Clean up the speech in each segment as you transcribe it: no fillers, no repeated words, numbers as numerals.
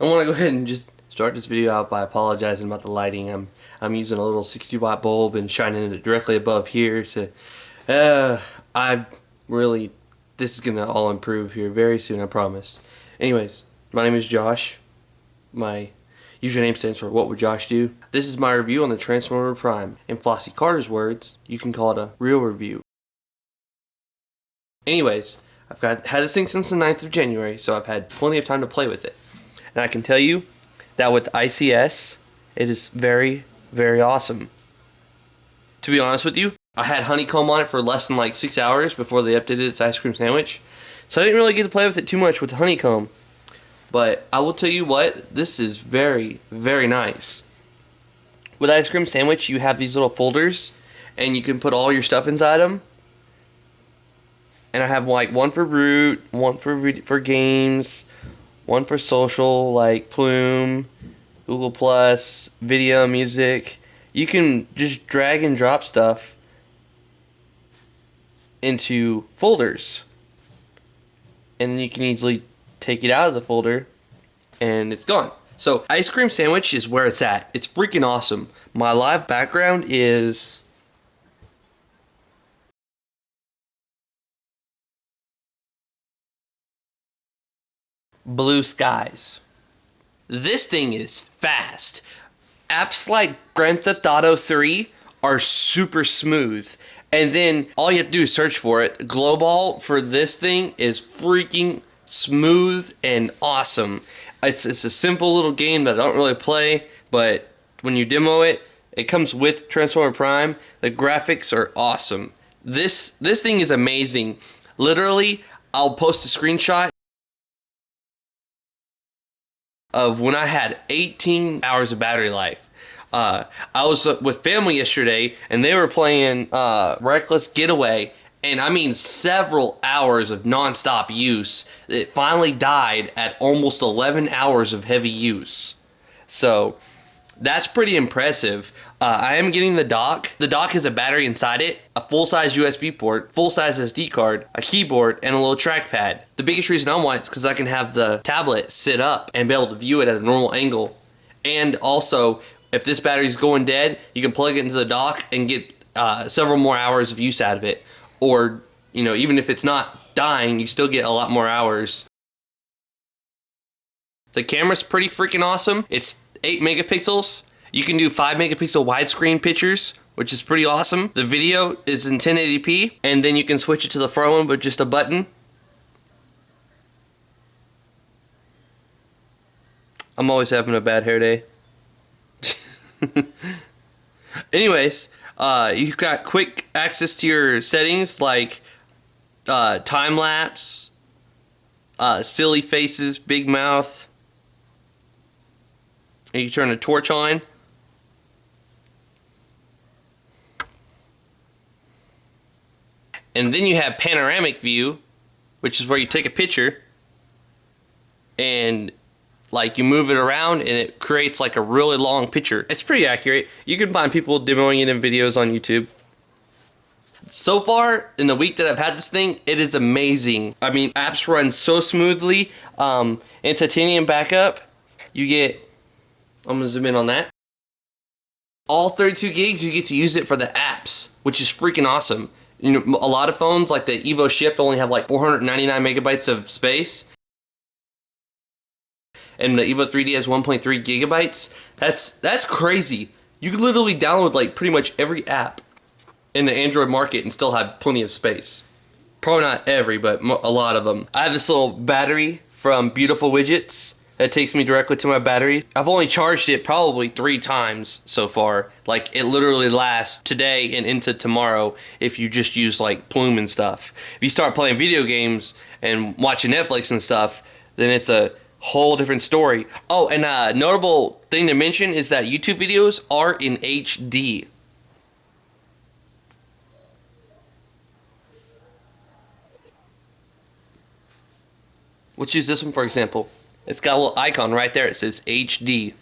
I want to go ahead and just start this video out by apologizing about the lighting. I'm using a little 60-watt bulb and shining it directly above here to this is gonna all improve here very soon, I promise. Anyways, my name is Josh. My username stands for What Would Josh Do? This is my review on the Transformer Prime. In Flossycarter's words, you can call it a real review. Anyways, I've had this thing since the 9th of January, so I've had plenty of time to play with it. And I can tell you that with ICS, it is very, very awesome. To be honest with you, I had honeycomb on it for less than like 6 hours before they updated its ice cream sandwich. So I didn't really get to play with it too much with the honeycomb. But I will tell you what, this is very, very nice. With ice cream sandwich, you have these little folders, and you can put all your stuff inside them. And I have like one for root, one for games, one for social like Plume, Google Plus, video, music. You can just drag and drop stuff into folders, and then you can easily take it out of the folder and it's gone. So ice cream sandwich is where it's at. It's freaking awesome. My live background is blue skies. This thing is fast. Apps like Grand Theft Auto 3 are super smooth. And then all you have to do is search for it. Global for this thing is freaking smooth and awesome. It's a simple little game that I don't really play, but when you demo it, it comes with Transformer Prime. The graphics are awesome. This thing is amazing. Literally, I'll post a screenshot of when I had 18 hours of battery life. I was with family yesterday, and they were playing Reckless Getaway, and I mean several hours of non-stop use. It finally died at almost 11 hours of heavy use. So that's pretty impressive. I am getting the dock. The dock has a battery inside it, a full-size USB port, full-size SD card, a keyboard, and a little trackpad. The biggest reason I want it is because I can have the tablet sit up and be able to view it at a normal angle. And also, if this battery's going dead, you can plug it into the dock and get several more hours of use out of it. Or, you know, even if it's not dying, you still get a lot more hours. The camera's pretty freaking awesome. It's 8 megapixels. You can do 5 megapixel widescreen pictures, which is pretty awesome. The video is in 1080p, and then you can switch it to the front one with just a button. I'm always having a bad hair day. Anyways, you've got quick access to your settings like time lapse, silly faces, big mouth. And you turn the torch on. And then you have panoramic view, which is where you take a picture and like you move it around and it creates like a really long picture. It's pretty accurate. You can find people demoing it in videos on YouTube. So far, in the week that I've had this thing, it is amazing. I mean, apps run so smoothly. In titanium backup, you get, I'm gonna zoom in on that. All 32 gigs, you get to use it for the apps, which is freaking awesome. You know, a lot of phones like the Evo Shift only have like 499 megabytes of space. And the Evo 3D has 1.3 gigabytes. That's crazy. You can literally download like pretty much every app in the Android market and still have plenty of space. Probably not every, but a lot of them. I have this little battery from Beautiful Widgets that takes me directly to my battery. I've only charged it probably 3 times so far. Like, it literally lasts today and into tomorrow if you just use like Plume and stuff. If you start playing video games and watching Netflix and stuff, then it's a whole different story. Oh, and a notable thing to mention is that YouTube videos are in HD. Let's use this one for example. It's got a little icon right there. It says HD.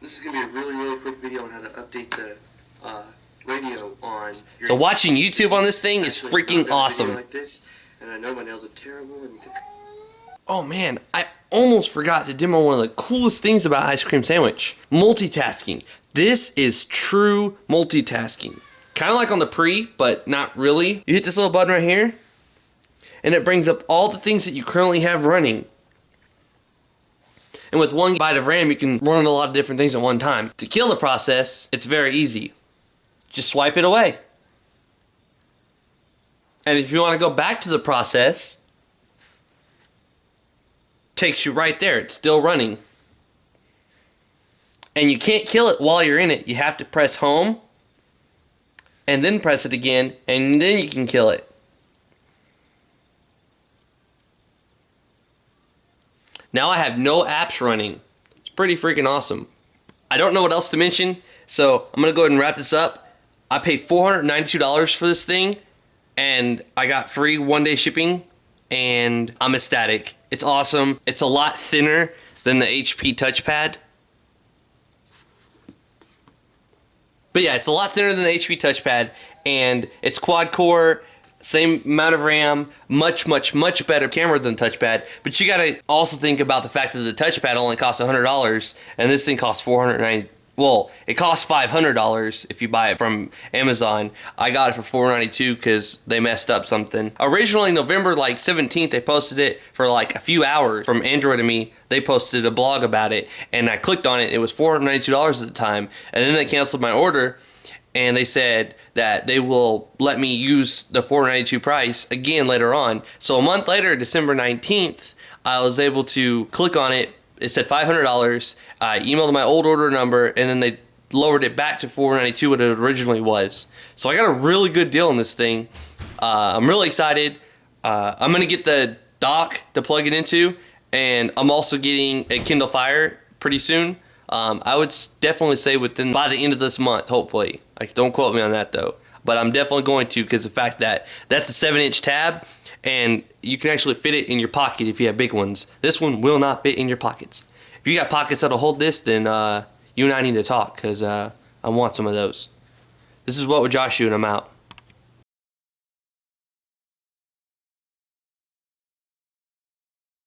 This is going to be a really quick video on how to update the radio on your... So watching YouTube on this thing is freaking awesome. Like this, and I know my nails are terrible. I need to Oh man, I almost forgot to demo one of the coolest things about ice cream sandwich. Multitasking. This is true multitasking. Kind of like on the Pre, but not really. You hit this little button right here, and it brings up all the things that you currently have running. And with 1 byte of RAM, you can run a lot of different things at one time. To kill the process, it's very easy. Just swipe it away. And if you want to go back to the process, takes you right there. It's still running. And you can't kill it while you're in it. You have to press home and then press it again, and then you can kill it. Now I have no apps running. It's pretty freaking awesome. I don't know what else to mention, so I'm gonna go ahead and wrap this up. I paid $492 for this thing, and I got free 1-day shipping, and I'm ecstatic. It's awesome. It's a lot thinner than the HP touchpad. But yeah, it's a lot thinner than the HP touchpad, and it's quad core, same amount of RAM, much better camera than touchpad. But you gotta also think about the fact that the touchpad only costs $100, and this thing costs $490. Well, it costs $500 if you buy it from Amazon. I got it for $492 because they messed up something. Originally, November 17th, they posted it for like a few hours from Android to Me. They posted a blog about it, and I clicked on it. It was $492 at the time, and then they canceled my order, and they said that they will let me use the $492 price again later on. So a month later, December 19th, I was able to click on it. It said $500. I emailed my old order number, and then they lowered it back to $492 what it originally was. So I got a really good deal on this thing. I'm really excited. I'm gonna get the dock to plug it into, and I'm also getting a Kindle Fire pretty soon. I would definitely say by the end of this month, hopefully. Like, don't quote me on that though, but I'm definitely going to, because the fact that that's a 7-inch tab, and you can actually fit it in your pocket if you have big ones. This one will not fit in your pockets. If you got pockets that'll hold this, then you and I need to talk, because I want some of those. This is What With Joshua, and I'm out.